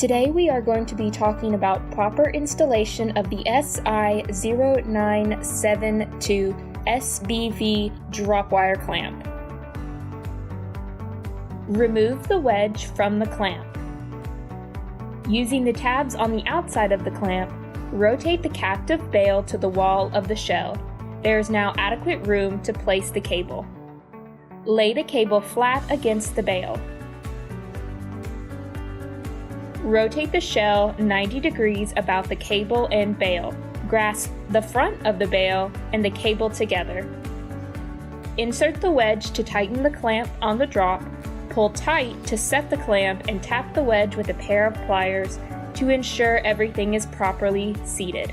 Today we are going to be talking about proper installation of the SI-0972SBL drop wire clamp. Remove the wedge from the clamp. Using the tabs on the outside of the clamp, rotate the captive bail to the wall of the shell. There is now adequate room to place the cable. Lay the cable flat against the bail. Rotate the shell 90 degrees about the cable and bail. Grasp the front of the bail and the cable together. Insert the wedge to tighten the clamp on the drop. Pull tight to set the clamp and tap the wedge with a pair of pliers to ensure everything is properly seated.